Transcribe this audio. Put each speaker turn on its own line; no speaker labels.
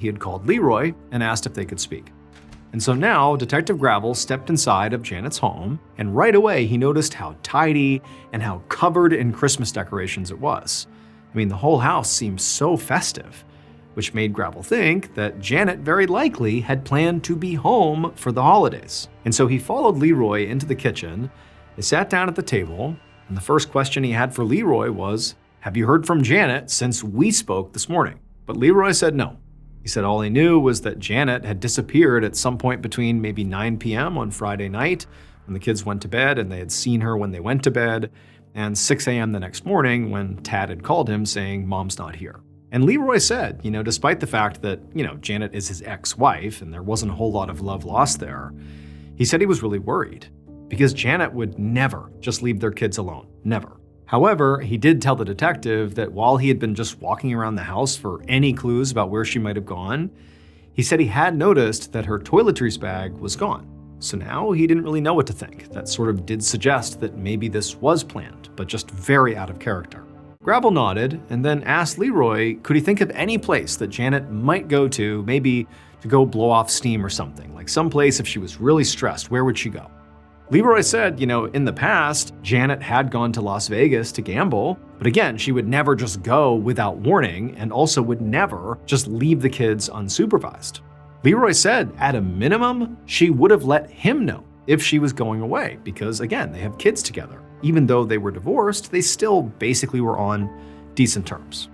he had called Leroy and asked if they could speak. And so now Detective Gravel stepped inside of Janet's home, and right away he noticed how tidy and how covered in Christmas decorations it was. I mean, the whole house seemed so festive, which made Gravel think that Janet very likely had planned to be home for the holidays. And so he followed Leroy into the kitchen. They sat down at the table, and the first question he had for Leroy was, "Have you heard from Janet since we spoke this morning?" But Leroy said no. He said all he knew was that Janet had disappeared at some point between maybe 9 p.m. on Friday night when the kids went to bed, and they had seen her when they went to bed, and 6 a.m. the next morning when Tad had called him saying, "Mom's not here." And Leroy said, despite the fact that, Janet is his ex-wife and there wasn't a whole lot of love lost there, he said he was really worried because Janet would never just leave their kids alone, never. However, he did tell the detective that while he had been just walking around the house for any clues about where she might have gone, he said he had noticed that her toiletries bag was gone. So now he didn't really know what to think. That sort of did suggest that maybe this was planned, but just very out of character. Gravel nodded and then asked Leroy, could he think of any place that Janet might go to, maybe to go blow off steam or something, like some place if she was really stressed, where would she go? Leroy said, in the past, Janet had gone to Las Vegas to gamble, but again, she would never just go without warning and also would never just leave the kids unsupervised. Leroy said, at a minimum, she would have let him know if she was going away because, again, they have kids together. Even though they were divorced, they still basically were on decent terms.